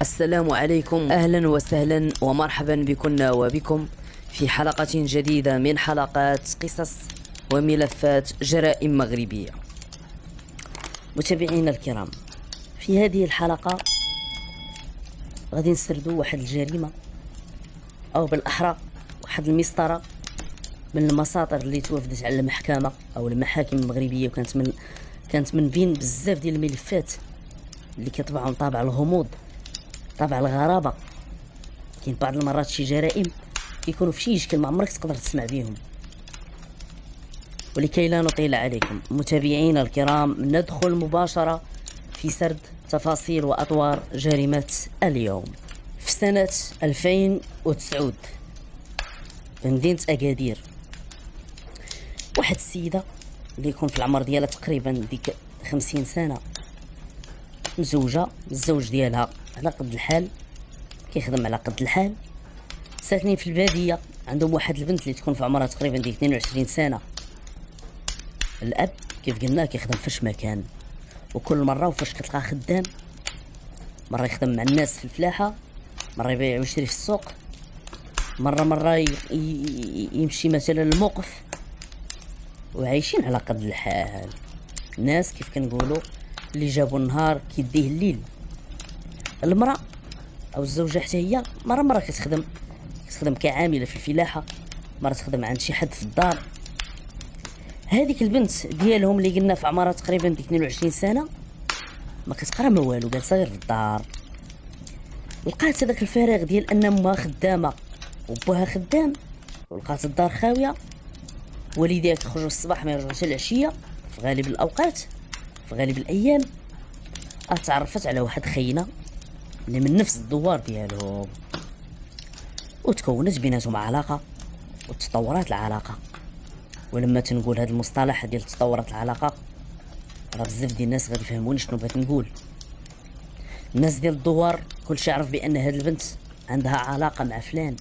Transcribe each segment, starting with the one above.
السلام عليكم، أهلا وسهلا ومرحبا بكم وبكم في حلقة جديدة من حلقات قصص وملفات جرائم مغربية. متابعينا الكرام، في هذه الحلقة غادي نسردوا واحد الجريمة، أو بالأحرى واحد المسطرة من المساطر اللي توافدت على المحكمة أو المحاكم المغربية، وكانت من بين بزاف ديال الملفات اللي كيطبعهم طابع الغموض، طابع الغرابة. كاين بعض المرات شي جرائم كيكونوا في شي شكل ما عمرك تقدر تسمع بهم. ولكي لا نطيل عليكم متابعينا الكرام، ندخل مباشرة في سرد تفاصيل وأطوار جريمة اليوم. في سنة 2009 بمدينة أكادير، واحد السيدة اللي يكون في العمر ديالها تقريبا ديك 50 سنة، مزوجة، الزوج ديالها على قد الحال، كيخدم على قد الحال، ساكنين في البادية، عندهم واحد البنت اللي تكون في عمرها تقريبا ديك 22 سنة. الأب كيف قلنا كيخدم فاش ما كان، وكل مرة وفاش كتلقاه خدام، مرة يخدم مع الناس في الفلاحة، مرة يبيع ويشري في السوق، مرة يمشي مثلا للموقف، وعايشين على قد الحال. الناس كيف كنقولوا اللي جابوا النهار كيديه الليل. المرأة أو الزوجة حتى هي مرة كتخدم كعاملة في الفلاحة، مرة تخدم عند شي حد في الدار. هذيك البنت ديالهم اللي قلنا في عمرها تقريبا ديك 22 سنة ما كتقرا ما والو، جالسة غير في الدار. لقات هذاك الفراغ ديال ان امها خدامة وبوها خدام، ولقات الدار خاوية، والديها كيخرجوا الصباح ما يرجعوش العشية في غالب الأوقات، في غالب الأيام. تعرفت على واحد خينا اللي من نفس الدوار ديالهم، وتكونت بيناتهم علاقة، وتطورات العلاقة. ولما تنقول هذا المصطلح ديال تطورات العلاقة، راه بزاف ديال الناس غادي يفهموني شنو بغيت نقول. الناس ديال الدوار كلشي عارف بان هذه البنت عندها علاقة مع فلان.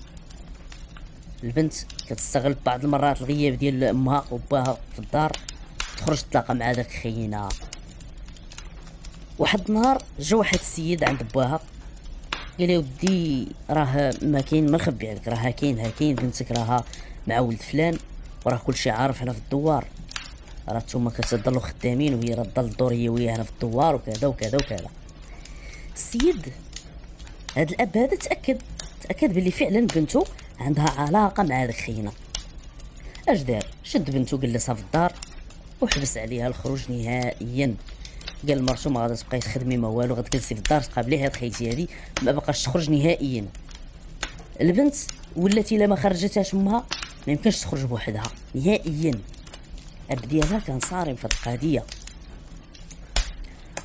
البنت كتستغل بعض المرات الغياب ديال امها وباها في الدار، تخرج تتلاقى مع داك خينا. واحد النهار جا واحد السيد عند باها، قال لي ودي راه ما كاين، ما نخبي عليك، راه كاين بنتك راها مع ولد فلان، وراه كلشي عارف هنا في الدوار، راه نتوما كتضلوا خدامين وهي راه تضل الدور هي وياه هنا في الدوار وكذا وكذا وكذا. السيد هذا الاب هذا تاكد باللي فعلا بنته عندها علاقه مع هذاك خينا. اش دار؟ شد بنته جلسها في الدار وحبس عليها الخروج نهائيا. قال لمرتو ما غادي تبقاي تخدمي ما والو، غتجلسي في الدار تقابلي هاد خيتي هادي، ما بقاش تخرج نهائيا. البنت ولاتي الا ما خرجتهاش امها ما يمكنش تخرج بوحدها نهائيا. الاب ديالها كان صارم في القضيه.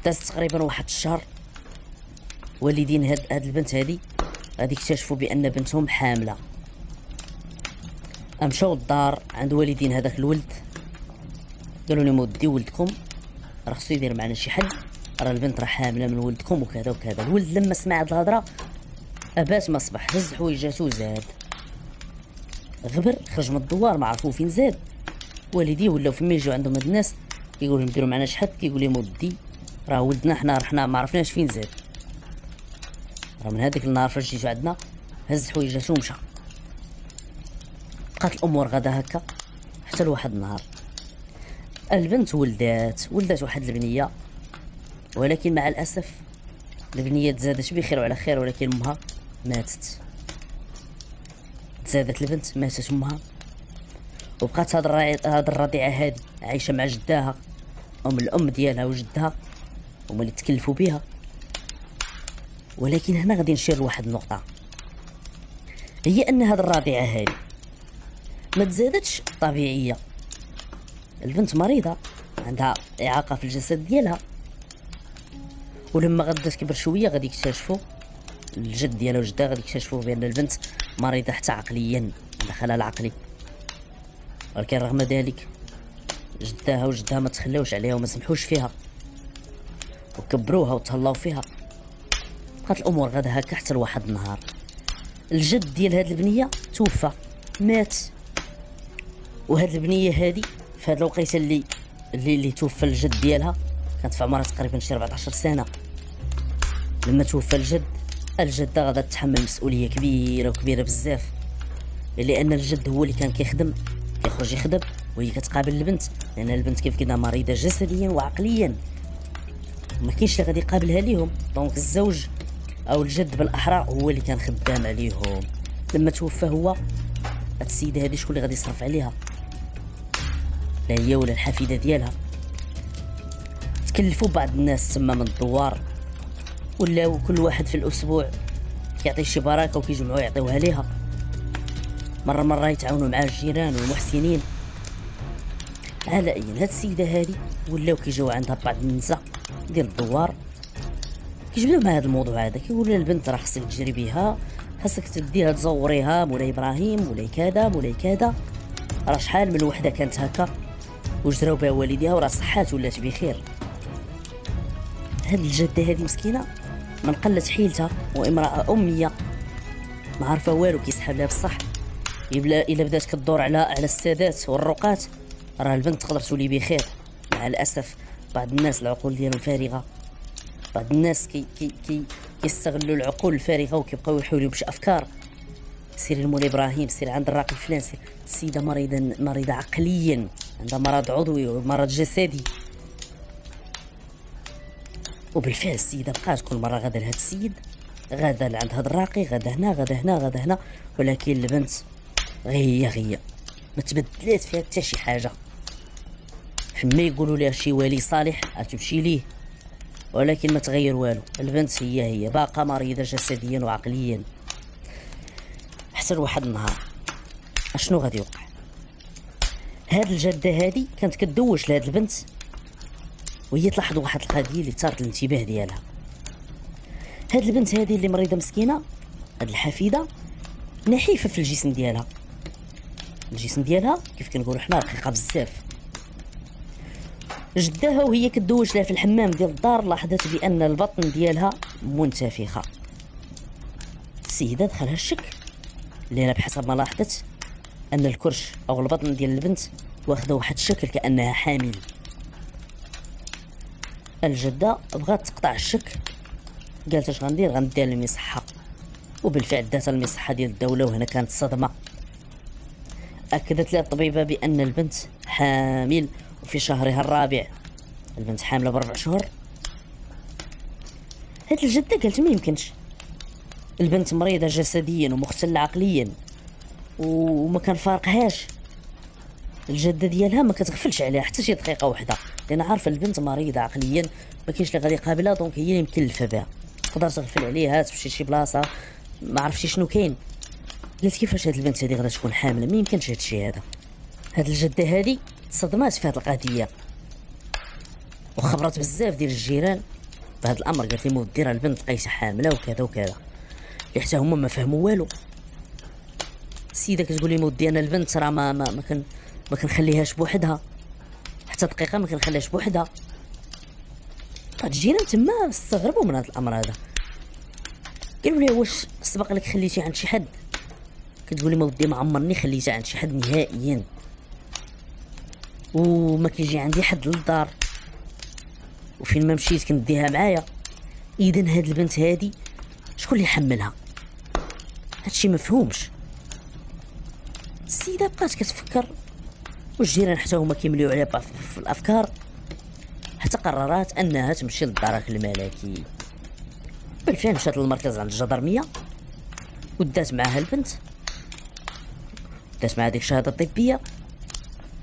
داز تقريبا واحد الشهر، والدين هاد البنت هادي غادي يكتشفوا بان بنتهم حامله. مشاو للدار عند والدين هذاك الولد، قالوا لهم ودي ولدكم راه خصو يدير معنا شي حل، راه البنت راه حامله من ولدكم وكذا وكذا. الولد لما سمع هاد الهضره ابات ما صبح، هز حويجاتو وزاد، غبر خرج من الدوار، ما عرفوا فين زاد. والديه ولاو فين يجيو عندهم هاد الناس كيقول لهم ديروا معنا شي حد، كيقول لهم ودي راه ولدنا حنا رحنا ما عرفناش فين زاد، راه من هذاك النهار فاش جيتو عندنا هز حويجاتو ومشى. بقات الامور غدا هكا حتى لواحد النهار البنت ولدات واحد البنيه، ولكن مع الاسف البنيه تزادت بخير وعلى خير، ولكن امها ماتت. تزادت البنت ماتت امها، وبقات هاد الرضيعه هادي عايشه مع جداها، الام ديالها وجدها هما اللي تكلفوا بها. ولكن هنا غادي نشير لواحد النقطه، هي ان هاد الرضيعه هادي ما تزادتش طبيعيه. البنت مريضه، عندها اعاقه في الجسد ديالها، ولما غدا تكبر شويه غادي يكتشفوا الجد ديالها وجدها، غادي يكتشفوا بان البنت مريضه حتى عقليا، عندها خلل عقلي. ولكن رغم ذلك جدها وجدها ما تخلاوش عليها وما سمحوش فيها، وكبروها وتهلاو فيها. بقات الامور غدا هكا حتى لواحد النهار الجد ديال هاد البنيه توفى، مات. وهاد البنيه هادي في هاد الوقيته اللي توفى الجد ديالها كانت في عمرها تقريبا شي 14 سنه. لما توفى الجد الجده غادا تتحمل مسؤوليه كبيره وكبيره بزاف، لان الجد هو اللي كان كيخدم، كيخرج يخدم وهي كتقابل البنت، لان البنت كيف كده مريضه جسديا وعقليا، ما كاينش اللي غادي يقابلها ليهم. دونك الزوج او الجد بالاحرى هو اللي كان خدام عليهم. لما توفى هو، هاد السيده هادي شكون اللي غادي يصرف عليها؟ لا هي ولا الحفيده ديالها. تكلفوا بعض الناس تما من الدوار، ولاو كل واحد في الاسبوع كيعطي شي بركه وكيجمعوا يعطيوها ليها. مره يتعاونوا مع الجيران والمحسنين. على اي هاد السيده هادي ولاو كيجيو عندها بعض النساء ديال الدوار كيجبدوا مع هذا الموضوع هذا، كيقولوا البنت راه خصك تجري بها، خاصك تديها تزوريها مولاي ابراهيم مولاي كذا مولاي كذا، راه شحال من وحده كانت هكا وجراو بها والديها وراه صحات ولات بخير. هاد الجده هادي مسكينه من قلة حيلتها وامراه اميه ما عارفه والو، كيسحب لها بصح. الا بدات كدور على السادات والرقات راه البنت تقدر تولي بخير. مع الاسف بعض الناس العقول ديالهم فارغه، بعض الناس كيستغلوا العقول الفارغه وكيبقاو يحولوا بشي افكار. سير المولى ابراهيم، سير عند الراقي فلان، سير السيده مريضه عقليا، عندها مرض عضوي ومرض جسدي. وبالفعل السيده بقات كل مره غادا لهاد السيد، غادا لعند هاد الراقي، غادا هنا غادا هنا غادا هنا، ولكن البنت غيه ما تبدلات فيها حتى شي حاجه. فما يقولوا لها شي ولي صالح غتمشي ليه، ولكن ما تغير والو. البنت هي باقه مريضه جسديا وعقليا. حتى لواحد النهار اشنو غادي يوقع؟ هاد الجده هادي كانت كدوش لهاد البنت، وهي تلاحظ واحد القضيه اللي ثارت الانتباه ديالها. هاد البنت هادي اللي مريضه مسكينه، هاد الحفيده نحيفه في الجسم ديالها. الجسم ديالها كيف كنقولوا حنا رقيقه بزاف. جداها وهي كدوش لها في الحمام ديال الدار لاحظت بان البطن ديالها منتفخه. السيده دخلها الشك، لأن بحسب ما لاحظت ان الكرش او البطن ديال البنت واخده واحد الشكل كانها حامل. الجده بغات تقطع الشك، قالت اش غندير؟ غنديها للمصحه. وبالفعل دات المصحه ديال الدوله، وهنا كانت الصدمه. اكدت لها الطبيبه بان البنت حامل وفي شهرها الرابع. البنت حامله ب4 شهور. هاد الجده قالت ما يمكنش، البنت مريضه جسديا ومختله عقليا وما كان فارقهاش. الجده ديالها ما كتغفلش عليها حتى شي دقيقه واحده، لان عارفه البنت مريضه عقليا ما كاينش اللي غادي يقابلها، دونك هي اللي مكلفه بها. تقدر تغفل عليها، تمشي شي بلاصه ما عرفتي شنو كاين. قلت كيفاش هاد البنت هادي غادا تكون حامله؟ ما يمكنش هاد الشيء هذا. هاد الجده هادي تصدمات في هاد القضيه وخبرت بزاف ديال الجيران بهذا الامر. قالت لي مودي راه البنت لقيتها حامله وكذا وكذا، اللي حتى هما ما فهموا والو. السيده كتقول لي مودي انا البنت راه ما كنخليهاش بوحدها، حتى دقيقه ما كنخليهاش بوحدها. هاد الجيران تما استغربوا من هذا الامر هذا، قالوا لي واش سبق لك خليتي عند شي حد؟ كتقول لي مودي ما عمرني خليتها عند شي حد نهائيا، وما كيجي عندي حد للدار، وفين ما مشيت كنديها معايا. اذا هاد البنت هادي شكون اللي حملها؟ هادشي مفهومش. السيده بقات كتفكر، والجيران حتى هما كيمليو عليها في الافكار، حتى قررت انها تمشي للدرك الملكي. بالفعل مشات للمركز عند الجدرميه ودات معاها البنت، دات معها ديك الشهاده الطبيه.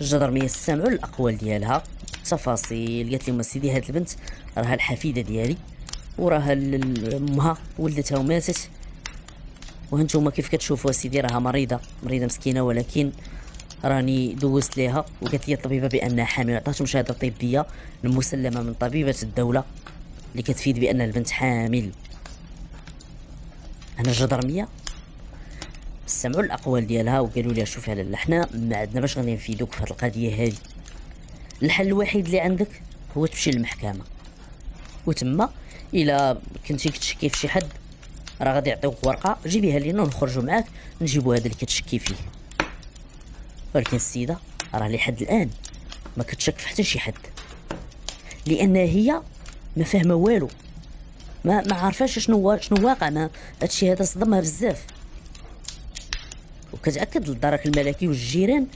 الجدرميه استمعوا للاقوال ديالها تفاصيل. قالت لهم سيدي هاد البنت راها الحفيده ديالي، وراها امها ولدتها وماتت، وهانتوما كيف كتشوفوا سيدي راها مريضه مسكينه، ولكن راني دوزت ليها وقالت لي الطبيبه بانها حامل. عطاتهم شهاده طبيه المسلمه من طبيبه الدوله اللي كتفيد بان البنت حامل. هنا الجدرميه سمعوا الاقوال ديالها وقالوا لها شوفي لالا حنا ما عندنا باش غادي نفيدوك في هذه القضيه هذه، الحل الوحيد اللي عندك هو تمشي للمحكمه، وتما الا كنتي كتشكي في شي حد راه غادي يعطيوك ورقه جيبيها لينا ونخرجوا معاك نجيبوا هذا اللي كتشكي فيه. ولكن السيده راه لحد الان ما كتشك في حتى شي حد، لان هي ما فاهمه والو، ما عارفاش شنو واقع. ما هادشي هذا صدمها بزاف، وكتاكد للدرك الملكي والجيران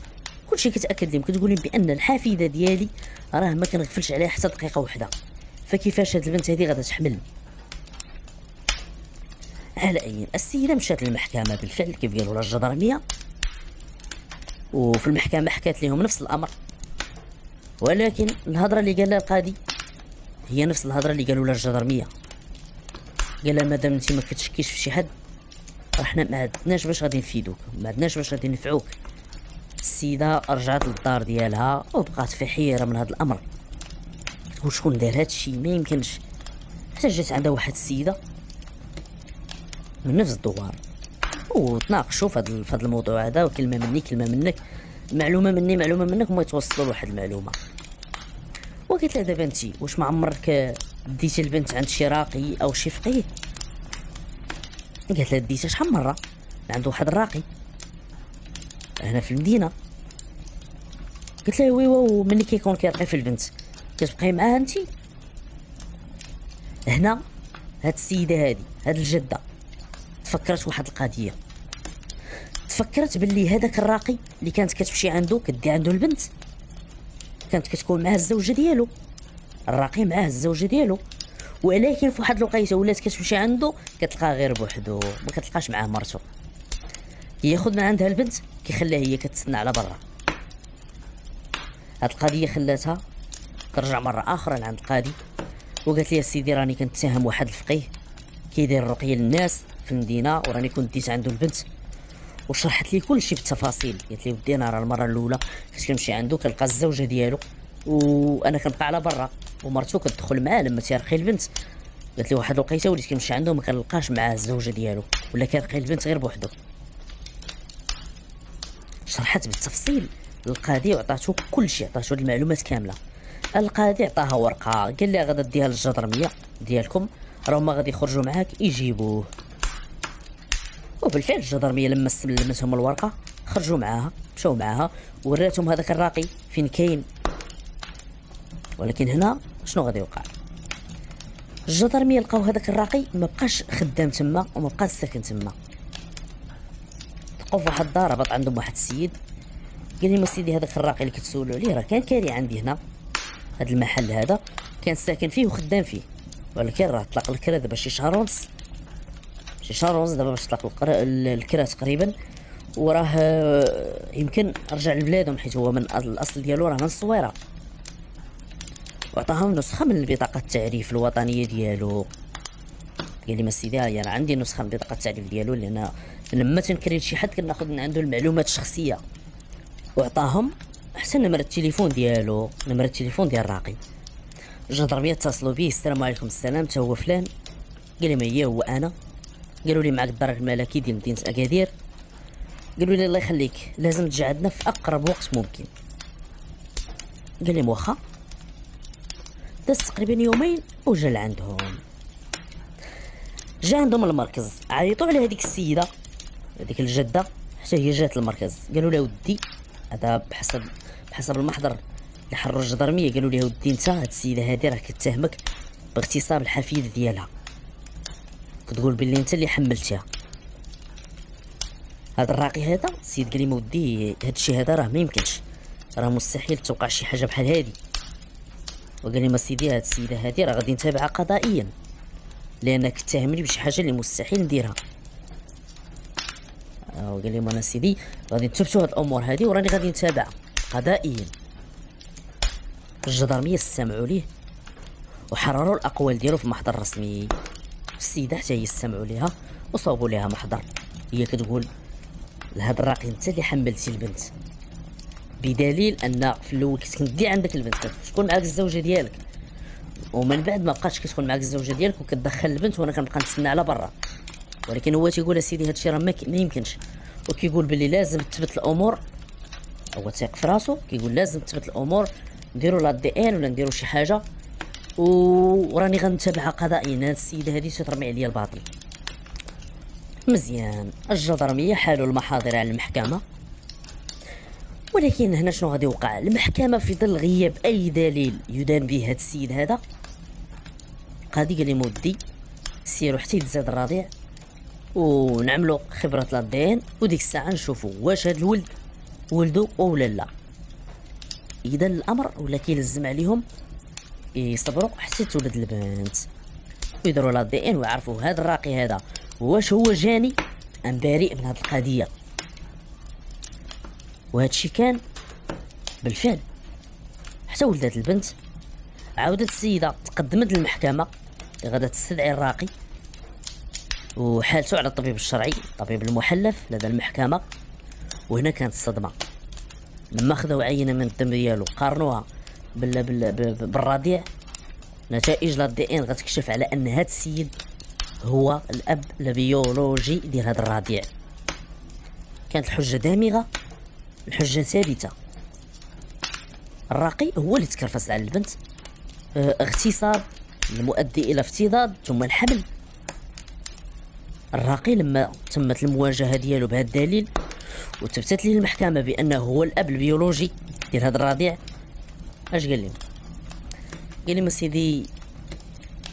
كلشي كتاكد لهم، كتقول لهم بان الحفيده ديالي راه ما كنغفلش عليها حتى دقيقه وحده، فكيفاش هاد البنت هذه غادا تحمل؟ على اي السيده مشات للمحكمه بالفعل كيف قالوا لها الجدرميه، وفي المحكمه حكات لهم نفس الامر، ولكن الهضره اللي قالها القاضي هي نفس الهضره اللي قالوا لها الجدرميه. قال لها مادام انت ما كتشكيش في شي حد، احنا ما عندناش باش غادي نفيدوك، ما عندناش باش غادي نفعوك. السيده رجعت للدار ديالها وبقات في حيره من هذا الامر، تقول شكون دار هذا الشيء؟ ما يمكنش. حتى جات عندها واحد السيده من نفس الدوار وتناقشوا في هذا الموضوع هذا، وكلمه مني كلمه منك، معلومه مني معلومه منك، وما يتوصلوا لواحد المعلومه. وقالت لها دابا انت واش ما عمرك ديتي البنت عند شي راقي او شي فقيه؟ قالت لها ديتها شحال من مره عند واحد الراقي هنا في المدينه. قلت لها ويوا، ومني كيكون كيرقي في البنت كتبقاي معاها انت؟ هنا هاد السيده هاد الجده تفكرت واحد القضيه، تفكرت باللي هذاك الراقي اللي كانت كتمشي عنده كدي عنده البنت كانت كتكون معاه الزوجه ديالو، الراقي معاه الزوجه ديالو، ولكن في واحد الوقيته ولات كتمشي عنده كتلقاه غير بوحدو، ما كتلقاش معاه مرتو، ياخذ من عندها البنت كيخليها هي كتسنى على برا. هاد القضيه خلاتها ترجع مره اخرى لعند القاضي وقالت لي سيدي راني كنتهم واحد الفقيه كيدير الرقيه للناس في المدينه، وراني كنت ديت عنده البنت، وشرحت لي كل شيء بالتفاصيل. قالت لي ودي انا راه المره الاولى كنت كنمشي عنده كنلقى الزوجه ديالو وانا كنبقى على برا، ومرتو كتدخل معاه لما تيرقي البنت. قالت لي واحد الوقيته وليت كنمشي عنده ما كنلقاش معاه الزوجه ديالو، ولا كيرقي البنت غير بوحدو. شرحت بالتفصيل للقاضي وعطاتو كل شيء، عطاتو المعلومات كامله. القاضي عطاها ورقه قال لها غادا ديها للجدرميه ديالكم، راهما غادي يخرجوا معاك يجيبوه. وبالفعل الجدرميه لما سلمتهم الورقه خرجوا معاها، مشاو معاها وراتهم هذاك الراقي فين كاين. ولكن هنا شنو غادي يوقع؟ الجدرميه لقاو هذاك الراقي ما بقاش خدام تما وما بقاش ساكن تما، لقاو في واحد الدار هبط عندهم واحد السيد قال لي ما سيدي هذاك الراقي اللي كتسولوا عليه راه كان كاري عندي هنا، هذا المحل هذا كان ساكن فيه وخدام فيه، ولكن راه طلق الكرا دابا شي شهر ونص، دابا باش طلق الكرا تقريبا، وراه يمكن رجع لبلادهم حيت هو من الاصل ديالو راه من الصويره. وعطاهم نسخه من البطاقه التعريف الوطنيه ديالو. قال لي ما سيدي راه عندي نسخه من بطاقه التعريف ديالو، لان لما تنكري شي حد كناخذ من عنده المعلومات الشخصيه. وعطاهم حتى نمره التليفون ديالو، نمره التليفون ديال الراقي. الجدرميه اتصلوا به، السلام عليكم. السلام، تا هو فلان؟ قال لي هي هو انا. قالوا لي معك الدرك الملكي ديال مدينه اكادير. قالوا لي الله يخليك لازم تجي عندنا في اقرب وقت ممكن. قال لي واخا. داز تقريبا يومين وجا لعندهم، جا عندهم المركز، عيطوا على هذيك السيده هذيك الجده حتى هي جات المركز. قالوا لها ودي هذا بحسب المحضر اللي حروا الجدرميه، قالوا لها ودي انت هاد السيده هذه راه كتهمك باغتصاب الحفيده ديالها، كتقول باللي انت اللي حملتيها. هذا الراقي هذا السيد قال لي ما ودي هاد الشيء هذا راه ما يمكنش، راه مستحيل توقع شي حاجه بحال هذه. وقال لي ما سيدي هاد السيده هذه راه غادي نتابعها قضائيا لانك تتهمني بشي حاجه اللي مستحيل نديرها. وقال لي ما انا سيدي غادي نثبتوا هاد الامور هذه وراني غادي نتابعها قضائيا. الجدرميه استمعوا ليه وحرروا الاقوال ديالو في محضر رسمي. السيده حتى هي استمعوا ليها وصوبوا لها محضر، هي كتقول لهاد الراقي انت اللي حملتي البنت، بدليل ان في الاول كنت كدي عندك البنت كتكون معاك الزوجه ديالك، ومن بعد ما بقاتش كتكون معاك الزوجه ديالك وكتدخل البنت وانا كنبقى نتسنى على برا. ولكن هو تيقول اسيدي هادشي راه ما يمكنش، وكيقول باللي لازم تثبت الامور. هو تيق في راسو كيقول لازم تثبت الامور، نديروا لا دي ان ولا نديروا شي حاجه وراني غنتابعها قضائيا. هاد السيده هادي تترمي عليا الباطل. مزيان، الجدرميه حالوا المحاضر على المحكمه. ولكن هنا شنو غادي يوقع؟ المحكمه في ظل غياب اي دليل يدان به هاد السيد هذا، القاضي قال لي مودي سيروا حتى يتزاد الرضيع ونعملوا خبره لادين، وديك الساعه نشوفوا واش هاد الولد ولدو ولا لا. اذا الامر ولا كيلزم عليهم يصبروا حتى تولد البنت ويديروا لادين ويعرفوا هذا الراقي هذا واش هو جاني ام بريء من هذه القضيه. وهذا الشيء كان بالفعل. حتى ولدت البنت، عاودت السيده تقدمت للمحكمه اللي غادا تستدعي الراقي وحالته على الطبيب الشرعي الطبيب المحلف لدى المحكمه. وهنا كانت الصدمه لما خذوا عينه من الدم ديالو قارنوها بالرضيع، نتائج لا دي ان غتكشف على ان هذا السيد هو الاب البيولوجي ديال هذا الرضيع. كانت الحجه دامغه، الحجه ثابته. الراقي هو اللي تكرفس على البنت، اغتصاب المؤدي الى افتضاض ثم الحمل. الراقي لما تمت المواجهه ديالو بهذا الدليل وثبتت لي المحكمه بانه هو الاب البيولوجي ديال هذا الرضيع، اش قال لهم؟ قال لي سيدي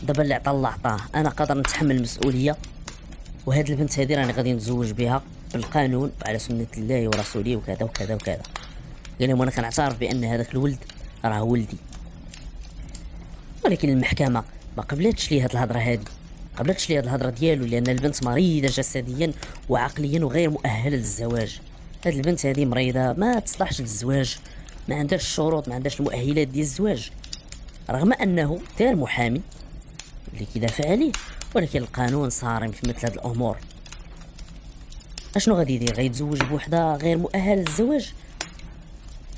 دابا اللي عطا الله عطاه، انا قادر نتحمل المسؤوليه، وهاد البنت هذه راني غادي نتزوج بها بالقانون وعلى سنه الله ورسوله وكذا وكذا وكذا. قال لهم انا كنعترف بان هذاك الولد راه ولدي. ولكن المحكمه ما قبلتش لي هاد الهضره هذه، قبلتش لي هاد الهضره ديالو، لان البنت مريضه جسديا وعقليا وغير مؤهله للزواج. هاد البنت هذه مريضه ما تصلحش للزواج، ما عندهاش الشروط، ما عندهاش المؤهلات ديال الزواج، رغم انه دار محامي اللي كيدافع عليه، ولكن القانون صارم في مثل هاد الامور. اشنو غادي يدير؟ غيتزوج بوحده غير مؤهله للزواج،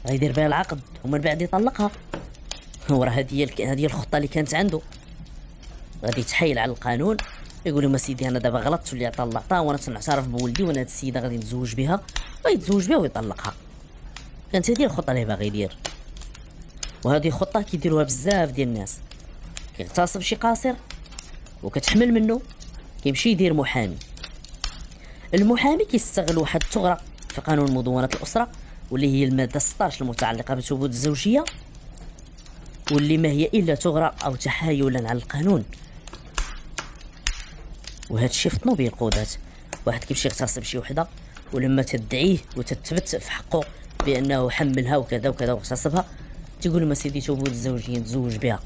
غيدير بها العقد ومن بعد يطلقها. وراه هذه الخطه اللي كانت عنده. غادي يتحايل على القانون يقول لهم سيدي انا دابا غلطت واللي عطا الله عطاه، وانا تنعترف بولدي، وانا هاد السيده غادي نتزوج بها، ويتزوج بها ويطلقها. كانت هذه الخطه اللي باغي يدير. وهذه خطه كيديروها بزاف ديال الناس. كيغتصب شي قاصر وكتحمل منه، كيمشي يدير محامي. المحامي كيستغل واحد الثغره في قانون مدونه الاسره، واللي هي الماده 16 المتعلقه بثبوت الزوجيه، واللي ما هي الا ثغره او تحايلا على القانون. وهذا الشيء فطنوا به القضاة. واحد كيمشي يغتصب شي وحده، ولما تدعيه وتثبت في حقه بانه حملها وكذا وكذا واغتصبها، تقول لهم سيدي ثبوت الزوجيه نتزوج بها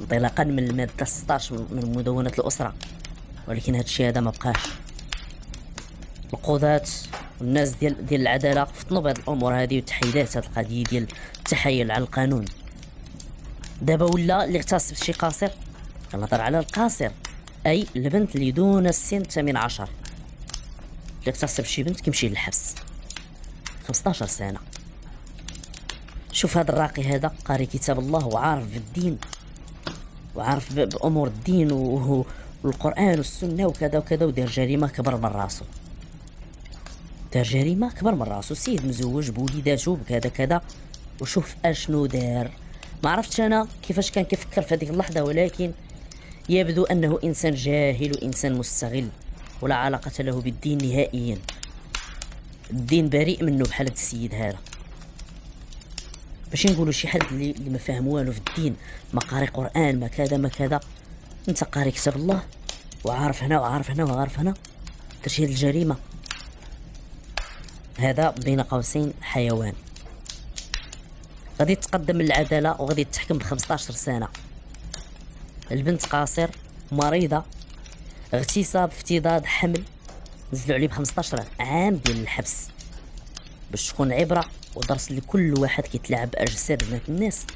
انطلاقا من الماده 16 من مدونه الاسره. ولكن هذا الشيء هذا ما بقاش. القضاة والناس ديال العداله فطنوا بهذه الامور هذه وتحيدات هذه القضيه ديال التحايل على القانون. دابا ولا اللي اغتصب شي قاصر، كنهضر على القاصر اي البنت اللي دون السن 18، اللي اغتصب شي بنت كيمشي للحبس 15 سنه. شوف هذا الراقي هذا قاري كتاب الله وعارف بالدين وعارف بامور الدين والقران والسنه وكذا وكذا، ودار جريمه كبر من راسو، دار جريمه كبر من راسو. سيد مزوج بوليداتو بكذا كذا، وشوف اشنو دار. ما عرفتش انا كيفاش كان كيفكر في هذيك اللحظه، ولكن يبدو انه انسان جاهل وانسان مستغل ولا علاقه له بالدين نهائيا. الدين بريء منه بحال هذا السيد هذا. باش نقولوا شي حد اللي ما فاهم والو في الدين، ما قاري قران، ما كذا ما كذا، انت قاري كتاب الله وعارف هنا وعارف هنا وعارف هنا، درتي هاد الجريمه. هذا بين قوسين حيوان. غادي تقدم للعداله وغادي تحكم ب 15 سنه. البنت قاصر مريضه، اغتصاب افتضاض حمل، نزلوا عليه ب 15 عام ديال الحبس، باش تكون عبره ودرس لكل واحد كيتلاعب باجساد بنات الناس.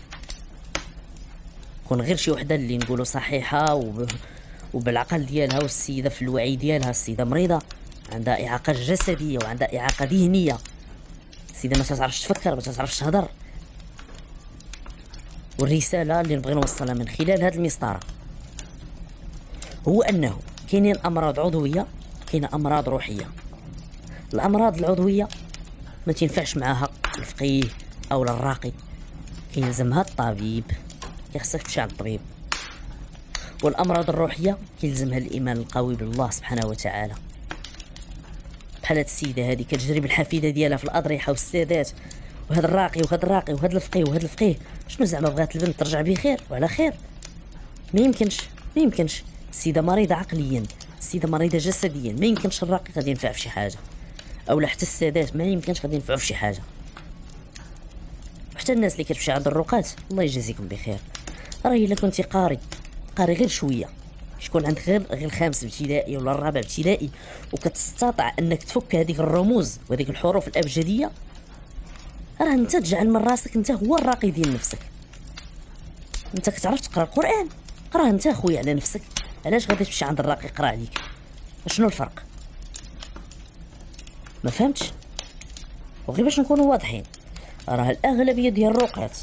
كون غير شي وحده اللي نقولوا صحيحه وبالعقل ديالها، والسيده في الوعي ديالها، السيده مريضه عندها اعاقه جسديه وعندها اعاقه ذهنيه، السيده ما تعرفش تفكر، ما تعرفش تهضر. والرساله اللي نبغي نوصلها من خلال هذه المسطره هو انه كاينين امراض عضويه، كاينه امراض روحيه. الامراض العضويه ما تنفعش معاها الفقيه او الراقي، كيلزمها الطبيب، كيخصك تمشي عند الطبيب. والامراض الروحيه كيلزمها الايمان القوي بالله سبحانه وتعالى. بحال هاد السيده هذه كتجري بالحفيده ديالها في الاضرحه والسادات، وهذا الراقي وهذا الراقي وهذا الفقيه وهذا الفقيه. شنو زعما بغات البنت ترجع بخير وعلى خير؟ ما يمكنش، ما يمكنش. السيده مريضه عقليا، السيده مريضه جسديا، ما يمكنش الراقي غادي ينفع في شي حاجه، اولا حتى السادات ما يمكنش غادي ينفعوا في شي حاجه. حتى الناس اللي كتمشي عند الرقات الله يجازيكم بخير، راه الا كنتي قاري غير شويه، شكون عندك غير الخامس ابتدائي ولا الرابع ابتدائي، وكتستطيع انك تفك هذيك الرموز وهذيك الحروف الابجديه، راه انت تجعل من راسك انت هو الراقي ديال نفسك. انت كتعرف تقرا القران، قراه انت اخويا على نفسك، علاش غادي تمشي عند الراقي يقرا عليك؟ شنو الفرق؟ ما فهمتش. وغير باش نكونوا واضحين، راه الاغلبيه ديال الرقات،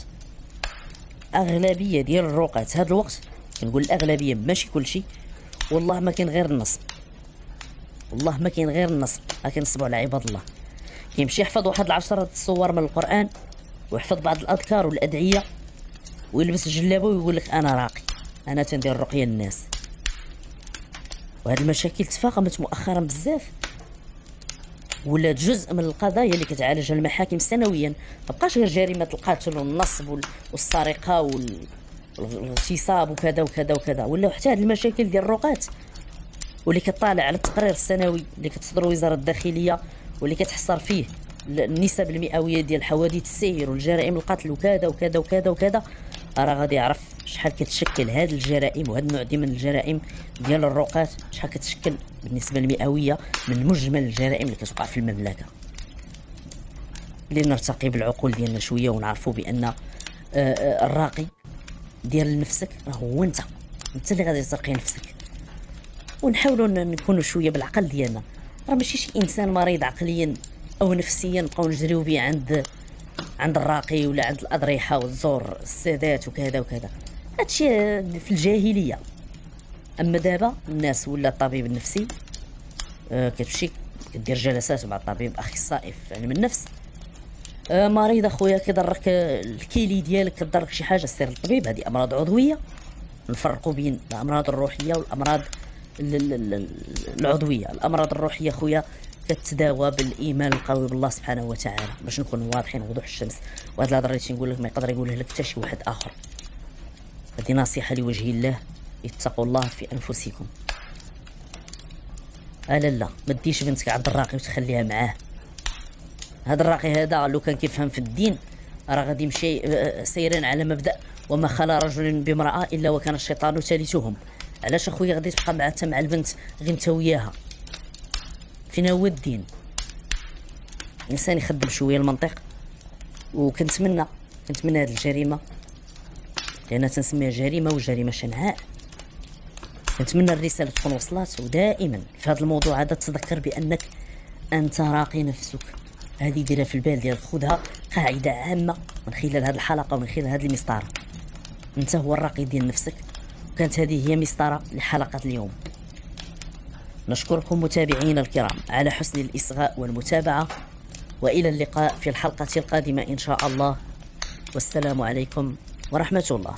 اغلبيه ديال الرقات هذا الوقت، كنقول الاغلبيه ماشي كلشي، والله ما كاين غير النصب، والله ما كاين غير النصب، راه كنصبوا على عباد الله. كيمشي يحفظ واحد 10 الصور من القران، ويحفظ بعض الاذكار والادعيه، ويلبس جلابه ويقول لك انا راقي، انا تندير رقيه للناس. وهاد المشاكل تفاقمت مؤخرا بزاف، ولات جزء من القضايا اللي كتعالجها المحاكم سنويا. مابقاش غير جريمه القتل والنصب والسرقه والاغتصاب وكذا وكذا وكذا، ولاو حتى هاد المشاكل ديال الرقات، واللي كطالع على التقرير السنوي اللي كتصدر وزاره الداخليه، واللي كتحصر فيه النسب المئويه ديال حوادث السير والجرائم القتل وكذا وكذا وكذا وكذا، راه غادي يعرف شحال كتشكل هاد الجرائم وهاد النوع دي من الجرائم ديال الرقات، شحال كتشكل بالنسبه المئويه من مجمل الجرائم اللي كتوقع في المملكه. اللي نرتقي بالعقول ديالنا شويه ونعرفوا بان الراقي ديال نفسك راه هو انت اللي غادي ترقي نفسك. ونحاولوا نكونوا شويه بالعقل ديالنا، راه ماشي شي انسان مريض عقليا او نفسيا نبقاو نجريو به عند الراقي ولا عند الاضرحه وتزور السادات وكذا وكذا. هادشي في الجاهليه. اما دابا الناس ولا الطبيب النفسي كتمشي كدير جلسات مع الطبيب اخصائي في علم النفس، مريض اخويا كيضرك الكيلي ديالك، كضرك شي حاجه، سير للطبيب. هذه امراض عضويه، نفرقوا بين الامراض الروحيه والامراض العضويه. الامراض الروحيه خويا كتداوى بالايمان القوي بالله سبحانه وتعالى، باش نكونوا واضحين وضوح الشمس. وهاد الهضره اللي تنقول لك ما يقدر يقولها لك حتى شي واحد اخر. هذه نصيحه لوجه الله، اتقوا الله في انفسكم. لا ما تديش بنتك عند الراقي وتخليها معاه. هذا الراقي هذا لو كان كيفهم في الدين راه غادي يمشي سيرين على مبدا وما خلا رجل بامراه الا وكان الشيطان ثالثهم. علاش اخويا غادي تبقى مع البنت غير انت وياها؟ فين هو الدين؟ الانسان يخدم شويه المنطق. وكنتمنى هذه الجريمه، لأنها تنسميها جريمه وجريمه شنعاء، كنتمنى الرساله تكون وصلات. ودائما في هذا الموضوع هذا تذكر بانك انت راقي نفسك. هذه ديرها في البال ديالك، خذها قاعده عامه من خلال هذه الحلقه ومن خلال هذه المسطره. انت هو الراقي ديال نفسك. وكانت هذه هي مسطره لحلقه اليوم. نشكركم متابعينا الكرام على حسن الإصغاء والمتابعة، وإلى اللقاء في الحلقة القادمة إن شاء الله، والسلام عليكم ورحمة الله.